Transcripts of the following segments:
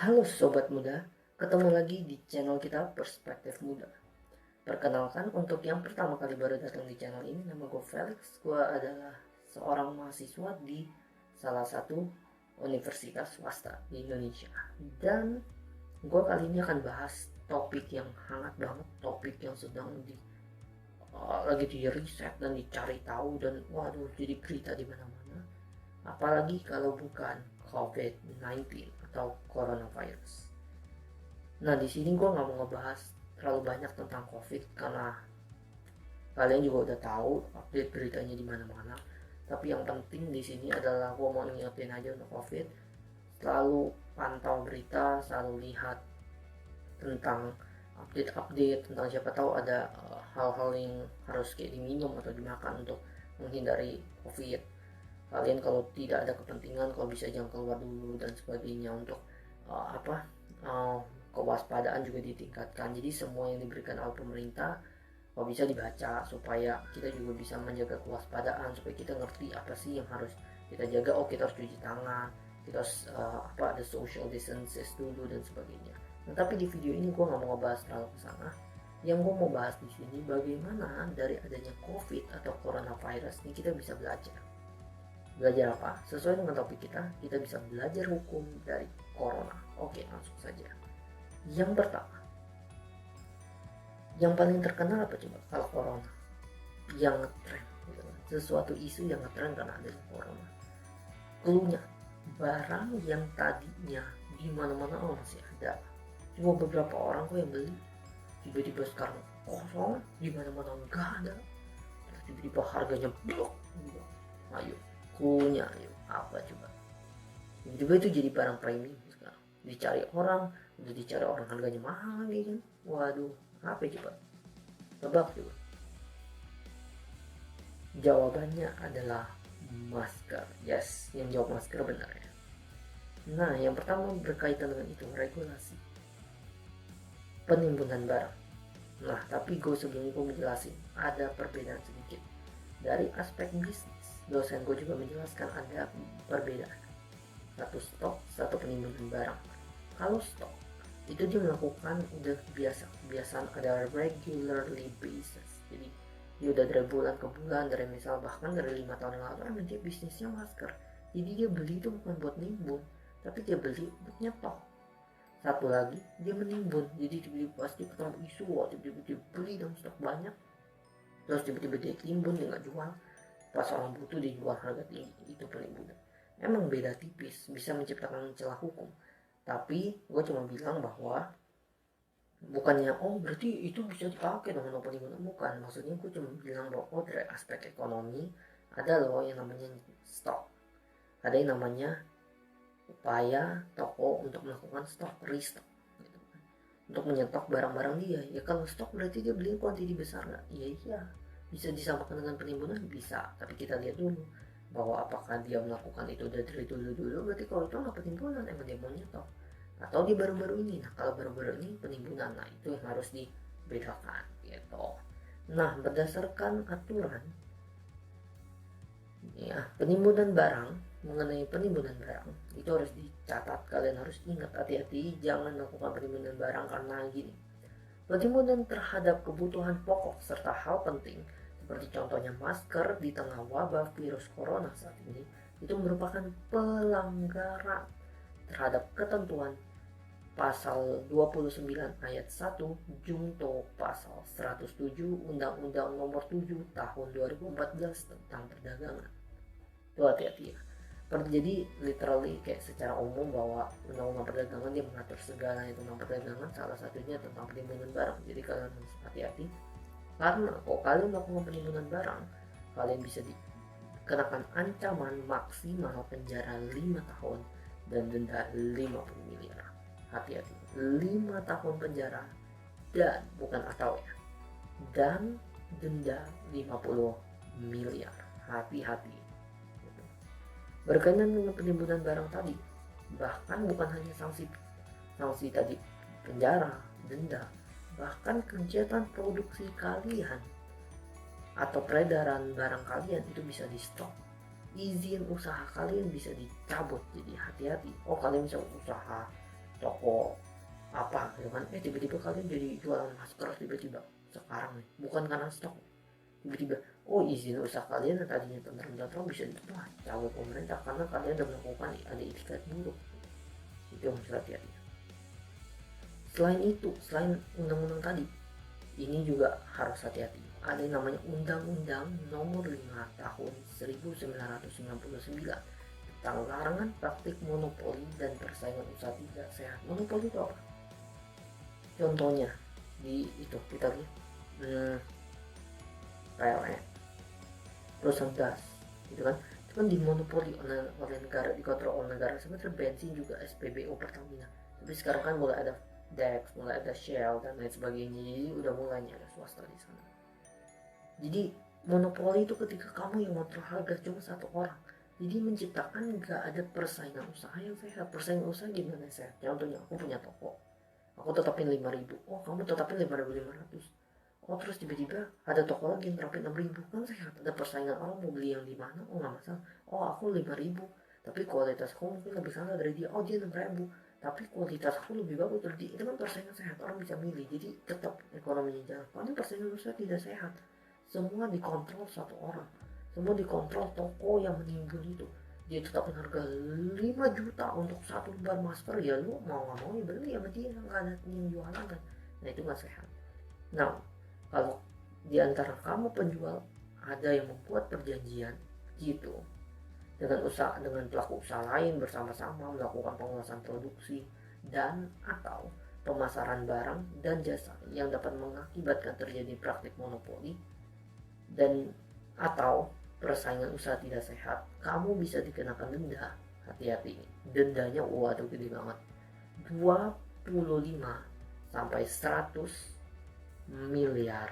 Halo Sobat Muda, ketemu lagi di channel kita Perspektif Muda. Perkenalkan, untuk yang pertama kali baru datang di channel ini, nama gue Felix. Gue adalah seorang mahasiswa di salah satu universitas swasta di Indonesia. Dan gue kali ini akan bahas topik yang hangat banget, topik yang sedang lagi di riset dan dicari tahu, dan waduh, jadi berita di mana-mana. Apalagi kalau bukan COVID-19 atau coronavirus. Nah, di sini gue nggak mau ngebahas terlalu banyak tentang COVID karena kalian juga udah tahu update beritanya di mana-mana. Tapi yang penting di sini adalah gue mau ngingetin aja untuk COVID, selalu pantau berita, selalu lihat tentang update-update tentang siapa tahu ada hal-hal yang harus kayak diminum atau dimakan untuk menghindari COVID. Kalian kalau tidak ada kepentingan, kalau bisa jangan keluar dulu dan sebagainya. Untuk apa kewaspadaan juga ditingkatkan. Jadi semua yang diberikan oleh pemerintah kalau bisa dibaca supaya kita juga bisa menjaga kewaspadaan, supaya kita ngerti apa sih yang harus kita jaga. Oh, kita harus cuci tangan, kita harus ada social distances dulu dan sebagainya. Nah, tapi di video ini gue nggak mau ngebahas terlalu ke sana. Yang gue mau bahas di sini bagaimana dari adanya COVID atau coronavirus ini kita bisa belajar. Belajar apa? Sesuai dengan topik kita bisa belajar hukum dari corona. Oke, langsung saja. Yang pertama, yang paling terkenal apa coba kalau corona? Yang ngetrend, gitu kan. Sesuatu isu yang ngetrend karena adanya corona. Cluenya, barang yang tadinya di mana-mana masih ada, cuma beberapa orang kok yang beli, tiba-tiba sekarang kosong, di mana-mana nggak ada, terus tiba-tiba harganya blok. Ayo, cluenya, ayo apa coba? Tiba-tiba itu jadi barang premium sekarang, dicari orang, udah dicari orang harganya mahal lagi kan. Waduh, apa coba? Tebak coba. Jawabannya adalah masker. Yes, yang jawab masker benar ya. Nah, yang pertama berkaitan dengan itu, regulasi penimbunan barang. Nah, tapi gue sebelum gue menjelasin, ada perbedaan sedikit. Dari aspek bisnis, dosen gue juga menjelaskan ada perbedaan. Satu stok, satu penimbunan barang. Kalau stok, itu dia melakukan udah biasa kebiasaan, ada regularly basis. Jadi dia udah dari bulan ke bulan, dari misal bahkan dari 5 tahun yang lalu emang dia bisnisnya masker. Jadi dia beli itu bukan buat nimbun, tapi dia beli buat nyetok. Satu lagi, dia menimbun. Jadi tiba-tiba pasti ketemu isu, wah tiba-tiba dia beli dalam stok banyak, terus tiba-tiba dia timbun, dia nggak jual. Pas orang butuh dia jual harga tinggi. Itu penimbunan. Emang beda tipis, bisa menciptakan celah hukum. Tapi gue cuma bilang bahwa bukannya oh berarti itu bisa dipakai dengan penimbunan, bukan. Maksudnya gue cuma bilang bahwa oh, dari aspek ekonomi ada loh yang namanya stok, ada yang namanya upaya toko untuk melakukan stok restock gitu kan. Untuk menyetok barang-barang dia. Ya kalau stok berarti dia beli kuantiti besar nggak? Iya, iya, bisa disamakan dengan penimbunan, bisa. Tapi kita lihat dulu bahwa apakah dia melakukan itu dari dulu. Berarti kalau itu nggak penimbunan, emang dia mau nyetok. Atau di baru-baru ini. Nah, kalau baru-baru ini penimbunan, nah itu yang harus dibedakan gitu. Nah, berdasarkan aturan ya penimbunan barang, mengenai penimbunan barang itu harus dicatat, kalian harus ingat, hati-hati jangan melakukan penimbunan barang karena gini, penimbunan terhadap kebutuhan pokok serta hal penting seperti contohnya masker di tengah wabah virus corona saat ini itu merupakan pelanggaran terhadap ketentuan Pasal 29 ayat 1 Junto Pasal 107 Undang-Undang Nomor 7 Tahun 2014 tentang perdagangan. Itu hati-hati ya. Jadi literally kayak secara umum bahwa undang-undang perdagangan dia mengatur segalanya tentang perdagangan, salah satunya tentang penimbunan barang. Jadi kalian harus hati-hati karena kalau kalian melakukan penimbunan barang, kalian bisa dikenakan ancaman maksimal penjara 5 tahun dan denda 50 miliar. Hati-hati, 5 tahun penjara dan bukan atau ya, dan denda 50 miliar. Hati-hati. Berkaitan dengan penimbunan barang tadi, bahkan bukan hanya sanksi tadi penjara, denda, bahkan kegiatan produksi kalian atau peredaran barang kalian itu bisa di stop. Izin usaha kalian bisa dicabut. Jadi hati-hati. Oh, kalian bisa usaha toko apa gitu kan, tiba-tiba kalian jadi jualan masker tiba-tiba sekarang nih, bukan karena stok, tiba-tiba izin usaha kalian yang tadinya tentram-tentram bisa dicabut oleh pemerintah karena kalian sudah melakukan ada itikat buruk. Itu yang harus hati-hati. Selain undang-undang tadi, ini juga harus hati-hati. Ada yang namanya Undang-Undang Nomor 5 Tahun 1999 tentang larangan praktik monopoli dan persaingan usaha tidak sehat. Monopoli itu apa? Contohnya di itu kita lihat PLN, perusahaan gas, gitu kan? Itu kan dimonopoli oleh negara, dikontrol oleh negara. Sebenarnya bensin juga SPBU Pertamina. Tapi sekarang kan mulai ada Dex, mulai ada Shell dan lain sebagainya. Jadi udah mulainya ada swasta di sana. Jadi monopoli itu ketika kamu yang kontrol harga cuma satu orang. Jadi menciptakan nggak ada persaingan usaha yang sehat. Persaingan usaha gimana sehat? Contohnya aku punya toko, aku tetapin 5.000, kamu tetapin 5.500. Terus tiba-tiba ada toko lagi yang terapin 6.000, kan sehat. Ada persaingan, orang mau beli yang di mana, nggak masalah. Aku 5.000, tapi kualitas aku mungkin lebih salah dari dia. Dia 6.000, tapi kualitas aku lebih bagus dari dia. Itu kan persaingan sehat, orang bisa milih. Jadi tetap ekonominya jalan. Karena persaingan usaha tidak sehat. Semua dikontrol satu orang, semua dikontrol toko yang menimbun itu. Dia tetapin harga 5 juta untuk satu lembar masker, ya lu mau nggak mau ya beli sama dia, nggak ada yang jualan kan. Nah itu nggak sehat. Nah kalau di antara kamu penjual ada yang membuat perjanjian gitu dengan pelaku usaha lain bersama-sama melakukan pengawasan produksi dan atau pemasaran barang dan jasa yang dapat mengakibatkan terjadi praktik monopoli dan atau persaingan usaha tidak sehat, kamu bisa dikenakan denda. Hati-hati, dendanya waduh gede banget, 25 sampai 100 miliar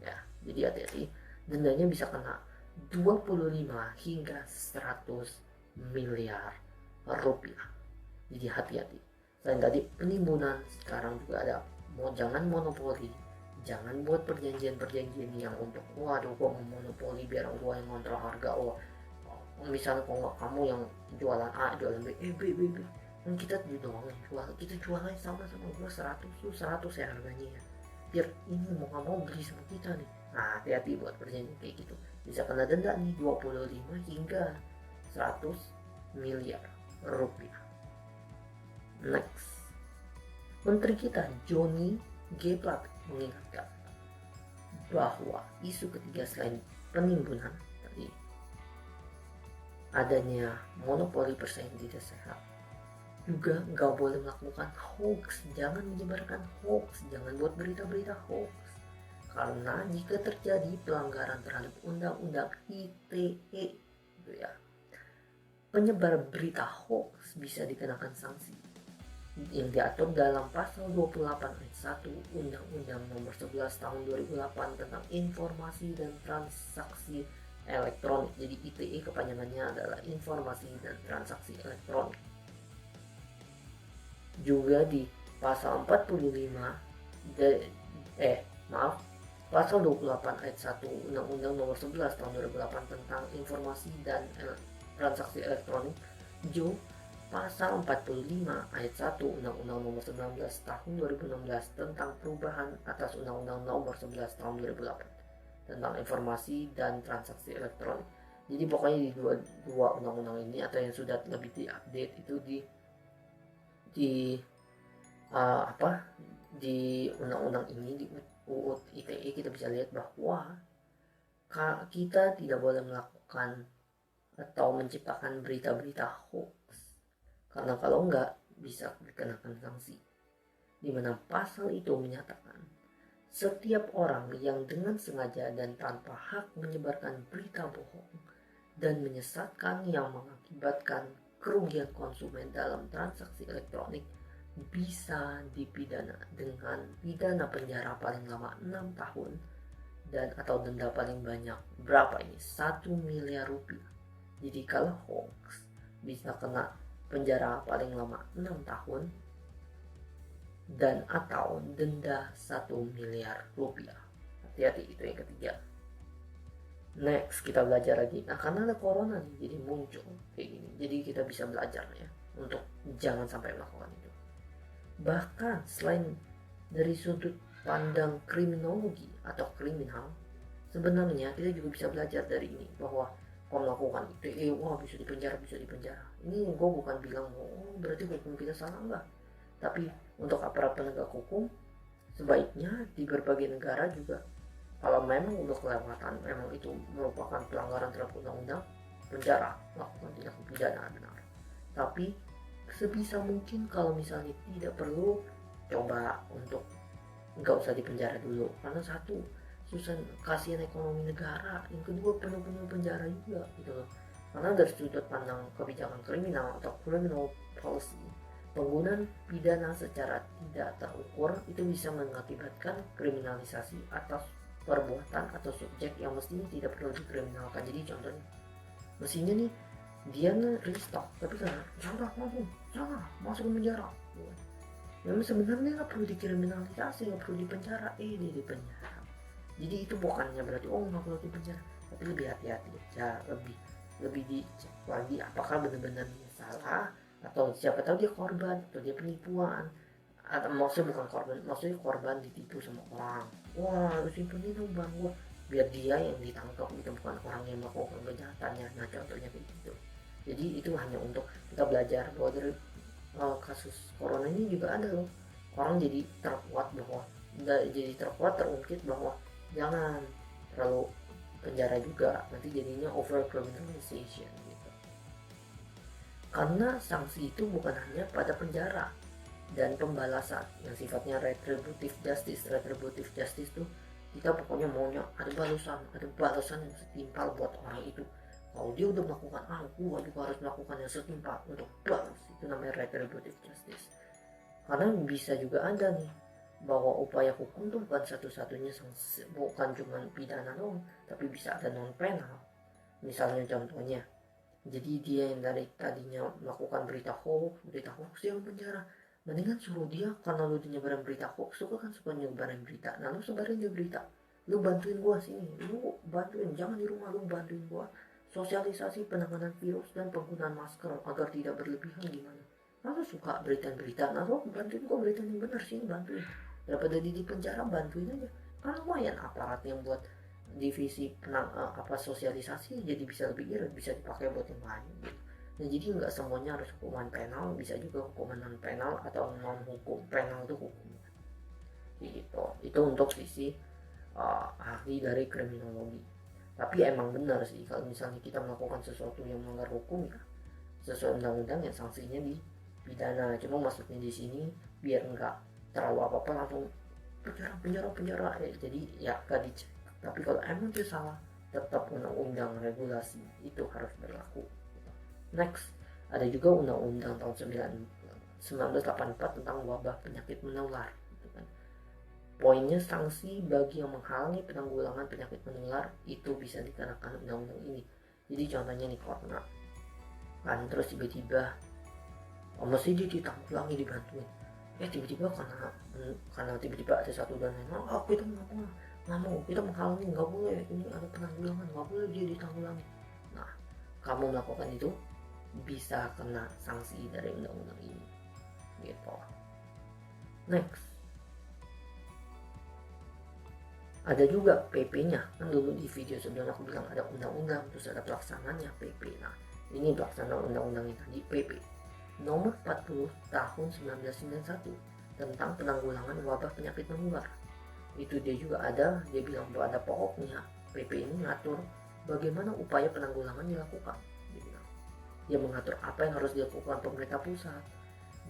ya. Jadi hati-hati, dendanya bisa kena 25 hingga 100 miliar rupiah. Jadi hati-hati. Selain tadi penimbunan, sekarang juga ada jangan monopoli, jangan buat perjanjian yang untuk waduh gua mau monopoli biar gua yang ngontrol harga. Misalnya kalau kamu yang jualan A jualan B, B kan kita doang yang jual, kita jualnya sama-sama, gua 100 tuh 100 ya harganya ya, biar ini mau nggak mau beli sama kita nih. Nah hati-hati buat perjanjian kayak gitu, bisa kena denda nih 25 hingga 100 miliar rupiah. Next, Menteri kita Johnny G. Plate mengingatkan bahwa isu ketiga selain penimbunan tadi, adanya monopoli persaingan tidak sehat, juga nggak boleh melakukan hoax. Jangan menyebarkan hoax, jangan buat berita-berita hoax, karena jika terjadi pelanggaran terhadap undang-undang ITE gitu ya, penyebar berita hoax bisa dikenakan sanksi yang diatur dalam pasal 28 ayat 1 Undang-Undang Nomor 11 Tahun 2008 tentang Informasi dan Transaksi Elektronik. Jadi ITE kepanjangannya adalah Informasi dan Transaksi Elektronik. Juga di pasal 45 pasal 28 ayat 1 Undang-Undang Nomor 11 Tahun 2008 tentang Informasi dan Transaksi Elektronik. Pasal 45 ayat 1 Undang-Undang Nomor 19 Tahun 2016 tentang perubahan atas Undang-Undang Nomor 11 Tahun 2008 tentang informasi dan transaksi elektronik. Jadi pokoknya di dua undang-undang ini atau yang sudah lebih diupdate itu di undang-undang ini, di UU ITE, kita bisa lihat bahwa kita tidak boleh melakukan atau menciptakan berita-berita hoax, karena kalau enggak bisa dikenakan sanksi, di mana pasal itu menyatakan setiap orang yang dengan sengaja dan tanpa hak menyebarkan berita bohong dan menyesatkan yang mengakibatkan kerugian konsumen dalam transaksi elektronik bisa dipidana dengan pidana penjara paling lama 6 tahun dan atau denda paling banyak berapa ini? 1 miliar rupiah. Jadi kalau hoax bisa kena penjara paling lama 6 tahun dan atau denda 1 miliar rupiah. Hati-hati, itu yang ketiga. Next, kita belajar lagi. Nah karena ada corona nih, jadi muncul kayak gini, jadi kita bisa belajar ya untuk jangan sampai melakukan itu. Bahkan selain dari sudut pandang kriminologi atau kriminal, sebenarnya kita juga bisa belajar dari ini bahwa kalau melakukan ITE, wah bisa dipenjara, bisa dipenjara. Ini gue bukan bilang oh berarti hukum kita salah, enggak. Tapi untuk aparat penegak hukum, sebaiknya di berbagai negara juga kalau memang udah kelewatan, memang itu merupakan pelanggaran terhadap undang-undang, penjara, melakukan tindak pidana benar. Tapi sebisa mungkin kalau misalnya tidak perlu, coba untuk nggak usah dipenjara dulu, karena satu, susah, kasihan ekonomi negara, yang kedua penuh-penuh penjara juga gitu loh. Karena dari sudut pandang kebijakan kriminal atau criminal policy, penggunaan pidana secara tidak terukur itu bisa mengakibatkan kriminalisasi atas perbuatan atau subjek yang mestinya tidak perlu dikriminalkan. Jadi contohnya, mestinya nih dia restock, tapi kan salah, masuk ke penjara. Memang sebenarnya nggak perlu dikriminalisasi, nggak perlu dipenjara, dia dipenjara. Jadi itu bukannya berarti oh nggak perlu dipenjara, tapi lebih hati-hati aja, lebih dicek lagi apakah benar-benar dia salah, atau siapa tahu dia korban atau dia penipuan, atau maksudnya bukan korban, maksudnya korban ditipu sama orang. Wah harus simpenin dong bang gua, biar dia yang ditangkap gitu, bukan orang yang melakukan kejahatannya. Nah contohnya kayak gitu. Jadi itu hanya untuk kita belajar bahwa dari kasus corona ini juga ada loh orang jadi terkuat bahwa terungkit bahwa jangan terlalu penjara juga, nanti jadinya over criminalization gitu. Karena sanksi itu bukan hanya pada penjara dan pembalasan yang sifatnya retributive justice tuh kita pokoknya maunya ada balasan yang setimpal buat orang itu. Kalau dia udah melakukan gua juga harus melakukan yang setimpal untuk balas, itu namanya retributive justice. Karena bisa juga ada nih bahwa upaya hukum tuh bukan satu-satunya, bukan cuma pidana doang, tapi bisa ada non penal. Misalnya contohnya, jadi dia yang dari tadinya melakukan berita hoax dia penjara, mendingan suruh dia, karena lu nyebarin berita hoax, lu kan suka nyebarin berita, nah lu sebarin dia berita, lu bantuin gua sini, lu bantuin, jangan di rumah, lu bantuin gua sosialisasi penanganan virus dan penggunaan masker agar tidak berlebihan. Gimana kalau suka berita-berita, nah lo bantuin gua berita yang benar sih, bantuin, daripada di penjara bantuin aja, kan lumayan aparat yang buat divisi sosialisasi jadi bisa lebih irit, bisa dipakai buat yang lain gitu. Nah jadi nggak semuanya harus hukuman penal, bisa juga hukuman non penal atau non hukum penal itu hukum gitu. Itu untuk sisi ahli dari kriminologi. Tapi emang benar sih kalau misalnya kita melakukan sesuatu yang melanggar hukum, ya sesuai undang-undang yang sanksinya di pidana. Cuma maksudnya di sini biar nggak terlalu apa-apa langsung penjara jadi ya gak dicek. Tapi kalau emang itu salah, tetap undang-undang regulasi itu harus berlaku. Next, ada juga undang-undang tahun 1984 tentang wabah penyakit menular gitu kan. Poinnya, sanksi bagi yang menghalangi penanggulangan penyakit menular itu bisa dikenakan undang-undang ini. Jadi contohnya nih corona kan, terus tiba-tiba mesti dia ditanggulangi, dibantuin, tiba-tiba karena tiba-tiba ada satu dan lain, kita nggak mau, kita menghalangi, nggak boleh, ini ada penanggulangan, nggak boleh dia ditanggulangi. Nah kamu melakukan itu bisa kena sanksi dari undang-undang ini gitu. Next, ada juga PP-nya. Kan dulu di video sebelumnya aku bilang ada undang-undang, terus ada pelaksananya PP. Nah ini pelaksanaan undang-undang yang tadi, PP nomor 40 tahun 1991 tentang penanggulangan wabah penyakit menular. Itu dia juga ada, dia bilang bahwa ada pokoknya PP ini mengatur bagaimana upaya penanggulangan dilakukan. Dia mengatur apa yang harus dilakukan pemerintah pusat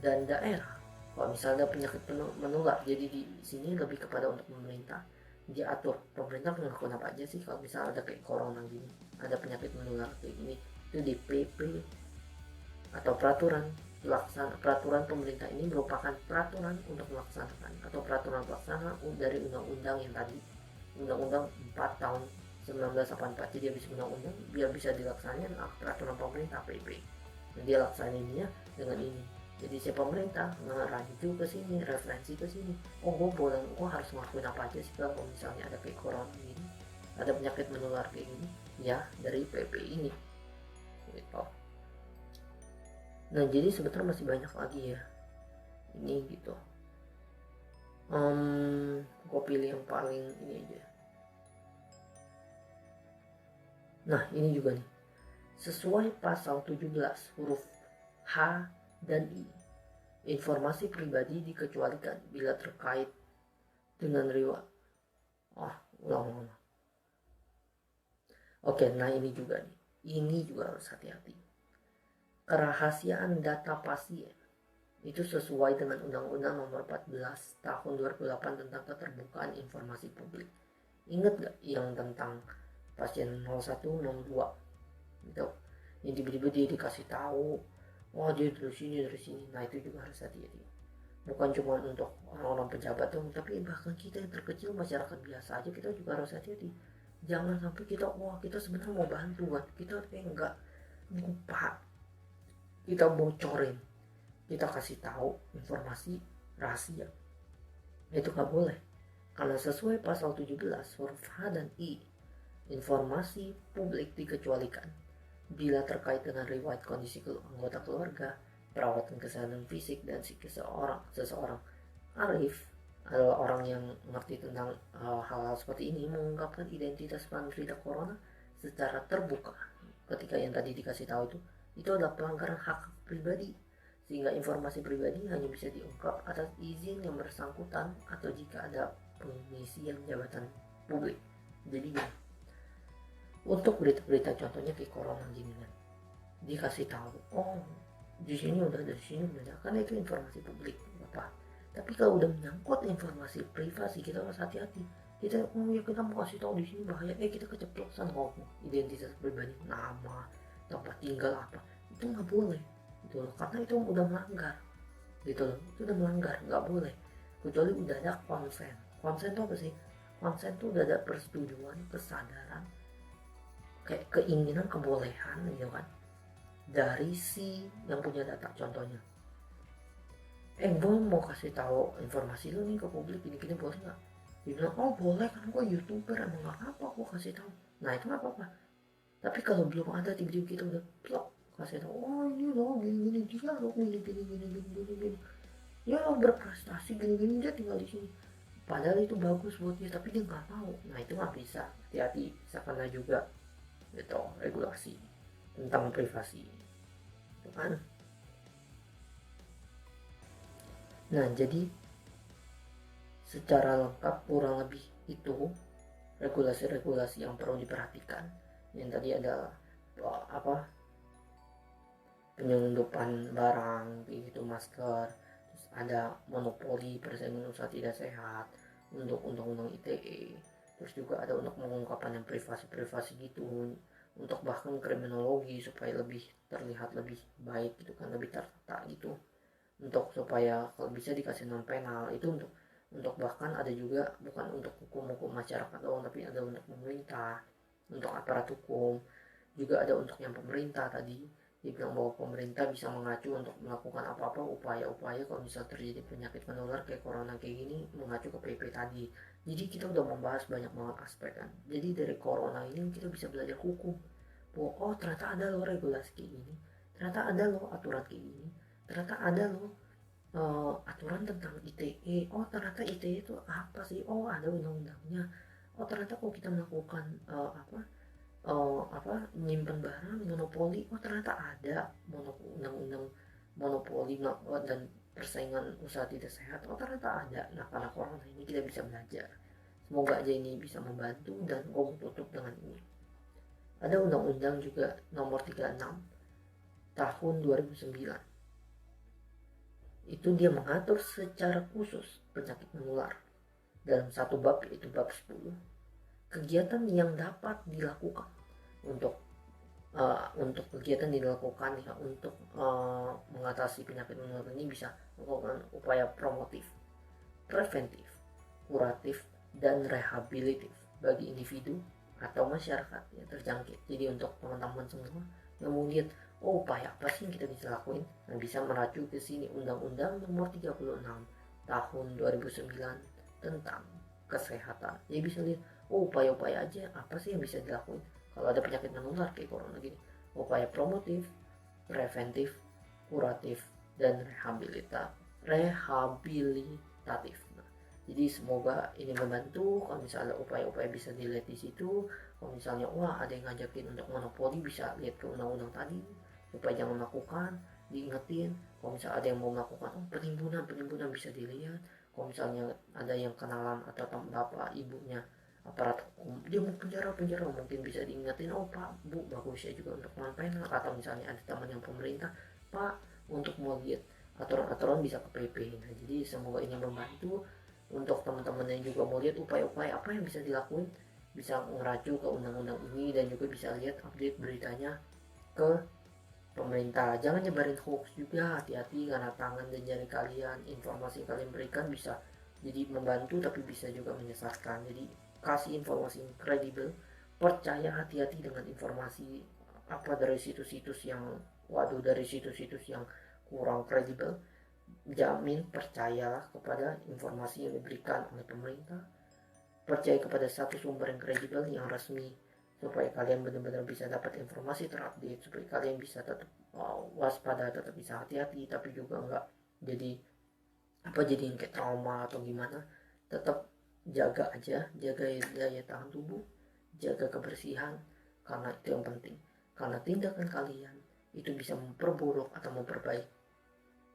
dan daerah. Kalau misalnya penyakit menular, jadi di sini lebih kepada untuk pemerintah. Dia atur pemerintah melakukan apa aja sih kalau misalnya ada kayak corona gini, ada penyakit menular kayak gini, itu di PP atau peraturan pemerintah. Ini merupakan peraturan untuk melaksanakan atau peraturan pelaksana dari undang-undang yang tadi, undang-undang 4 tahun 1984. Jadi habis undang-undang biar bisa dilaksanakan peraturan pemerintah PP, dan dia laksanainnya dengan ini. Jadi si pemerintah ngeraju ke sini, referensi ke sini, gue harus ngelakuin apa aja sih kalau misalnya ada kayak corona ini, ada penyakit menular kayak gini, ya dari PP ini gitu. Nah jadi sebetulnya masih banyak lagi ya ini gitu. Gue pilih yang paling ini aja. Nah ini juga nih, sesuai pasal 17 huruf H dan I, informasi pribadi dikecualikan bila terkait dengan riwayat. Ulang. Oke, nah ini juga nih, ini juga harus hati-hati. Kerahasiaan data pasien itu sesuai dengan Undang-Undang Nomor 14 Tahun 2008 tentang keterbukaan informasi publik. Ingat gak yang tentang pasien 0102 gitu, yang tiba-tiba dia dikasih tahu, wah dia dari sini. Nah itu juga harus hati-hati. Bukan cuma untuk orang-orang pejabat dong, tapi bahkan kita yang terkecil, masyarakat biasa aja, kita juga harus hati-hati. Jangan sampai kita sebenarnya mau bantu kan, kita enggak, lupa, kita bocorin, kita kasih tahu informasi rahasia. Itu nggak boleh, karena sesuai pasal 17 huruf H dan I, informasi publik dikecualikan bila terkait dengan riwayat kondisi anggota keluarga, perawatan kesehatan fisik dan psikis seseorang. Arif adalah orang yang mengerti tentang hal-hal seperti ini, mengungkapkan identitas penderita corona secara terbuka. Ketika yang tadi dikasih tahu itu adalah pelanggaran hak pribadi, sehingga informasi pribadi hanya bisa diungkap atas izin yang bersangkutan atau jika ada pengisian jabatan publik. Jadi untuk berita-berita contohnya kayak corona gini kan, dikasih tahu, di sini udah, karena itu informasi publik apa. Tapi kalau udah menyangkut informasi privasi, kita harus hati-hati. Kita mau kasih tahu di sini bahaya, kita keceplosan ngomong identitas pribadi, nama, tempat tinggal apa, itu nggak boleh gitu loh, karena itu udah melanggar gitu loh, itu udah melanggar, nggak boleh, kecuali udah ada konsen. Konsen itu apa sih? Konsen itu udah ada persetujuan, kesadaran, kayak keinginan, kebolehan gitu kan, dari si yang punya data. Contohnya, gue mau kasih tahu informasi lu nih ke publik, gini boleh nggak? Dia bilang, boleh kan, gue YouTuber, emang nggak apa, gue kasih tahu. Nah itu nggak apa-apa. Tapi kalau belum ada, tiba-tiba kita udah plok kasih tahu, ini loh gini dia loh gini, ya lo berprestasi gini, dia tinggal di sini, padahal itu bagus buat dia, tapi dia nggak mau. Nah itu nggak bisa. Hati-hati, bisa kena juga gitu regulasi tentang privasi itu kan. Nah jadi secara lengkap kurang lebih itu regulasi-regulasi yang perlu diperhatikan. Yang tadi ada penyelundupan barang gitu, masker, terus ada monopoli persaingan usaha tidak sehat untuk undang-undang ITE, terus juga ada untuk mengungkapkan yang privasi gitu, untuk bahkan kriminologi supaya lebih terlihat lebih baik gitu kan, lebih tertata gitu, untuk supaya kalau bisa dikasih non penal. Itu untuk bahkan ada juga bukan untuk hukum masyarakat doang, tapi ada untuk pemerintah, untuk aparat hukum juga, ada untuk yang pemerintah tadi. Dia bilang bahwa pemerintah bisa mengacu untuk melakukan apa-apa upaya-upaya kalau misal terjadi penyakit menular kayak corona kayak gini, mengacu ke PP tadi. Jadi kita udah membahas banyak banget aspek kan. Jadi dari corona ini kita bisa belajar hukum bahwa ternyata ada loh regulasi kayak gini, ternyata ada loh aturan kayak gini, ternyata ada loh aturan tentang ITE. Ternyata ITE itu apa sih? Ada undang-undangnya. Ternyata kalau kita melakukan menyimpan barang monopoli, ternyata ada undang-undang monopoli dan persaingan usaha tidak sehat, ternyata ada. Nah karena corona ini kita bisa belajar. Semoga aja ini bisa membantu, dan gue mau tutup dengan ini. Ada undang-undang juga nomor 36 tahun 2009. Itu dia mengatur secara khusus penyakit menular dalam satu bab, yaitu bab 10. Kegiatan yang dapat dilakukan untuk kegiatan dilakukan ya untuk mengatasi penyakit menular ini bisa melakukan upaya promotif, preventif, kuratif, dan rehabilitatif bagi individu atau masyarakat yang terjangkit. Jadi untuk teman-teman semua yang mau lihat upaya apa sih yang kita bisa lakuin, dan bisa meracu ke sini Undang-Undang Nomor 36 Tahun 2009 tentang kesehatan. Jadi bisa lihat upaya-upaya aja apa sih yang bisa dilakuin kalau ada penyakit menular kayak corona gini. Upaya promotif, preventif, kuratif, dan rehabilitatif. Jadi semoga ini membantu. Kalau misalnya upaya-upaya bisa dilihat di situ. Kalau misalnya wah ada yang ngajakin untuk monopoli, bisa lihat ke undang-undang tadi supaya jangan melakukan, diingetin. Kalau misalnya ada yang mau melakukan penimbunan bisa dilihat. Kalau misalnya ada yang kenalan atau bapak ibunya aparat hukum, dia mau penjara mungkin bisa diingetin, oh pak bu bagus ya juga untuk non penal. Atau misalnya ada teman yang pemerintah, pak untuk mau lihat aturan-aturan bisa ke PP. Nah jadi semoga ini membantu untuk teman-teman yang juga mau lihat upaya-upaya apa yang bisa dilakuin, bisa ngeracu ke undang-undang ini dan juga bisa lihat update beritanya ke pemerintah. Jangan nyebarin hoax juga, hati-hati karena tangan dan jari kalian, informasi yang kalian berikan bisa jadi membantu tapi bisa juga menyesatkan. Jadi kasih informasi yang kredibel, percaya, hati-hati dengan informasi apa dari situs-situs yang dari situs-situs yang kurang kredibel. Jamin percayalah kepada informasi yang diberikan oleh pemerintah, percaya kepada satu sumber yang kredibel yang resmi supaya kalian benar-benar bisa dapat informasi terupdate, supaya kalian bisa tetap waspada, tetap bisa hati-hati, tapi juga enggak jadi jadiin kayak trauma atau gimana. Tetap jaga aja, jaga daya tahan tubuh, jaga kebersihan, karena itu yang penting. Karena tindakan kalian itu bisa memperburuk atau memperbaiki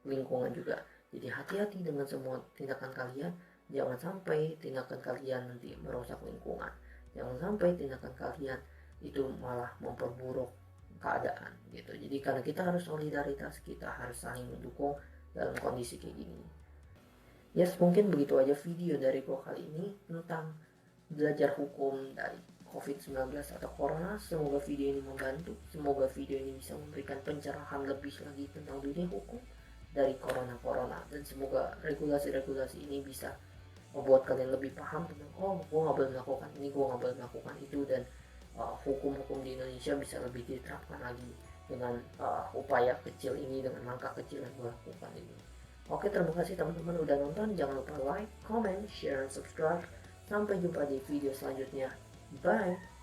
lingkungan juga. Jadi hati-hati dengan semua tindakan kalian. Jangan sampai tindakan kalian nanti merusak lingkungan. Jangan sampai tindakan kalian itu malah memperburuk keadaan gitu. Jadi karena kita harus solidaritas, kita harus saling mendukung dalam kondisi kayak gini. Yes, mungkin begitu aja video dari gue kali ini tentang belajar hukum dari COVID-19 atau Corona. Semoga video ini membantu. Semoga video ini bisa memberikan pencerahan lebih lagi tentang dunia hukum dari corona. Dan semoga regulasi-regulasi ini bisa membuat kalian lebih paham tentang gue nggak boleh melakukan ini, gue nggak boleh melakukan itu, dan hukum-hukum di Indonesia bisa lebih diterapkan lagi dengan upaya kecil ini, dengan langkah kecil yang gue lakukan ini. Oke, terima kasih teman-teman udah nonton. Jangan lupa like, comment, share, dan subscribe. Sampai jumpa di video selanjutnya. Bye.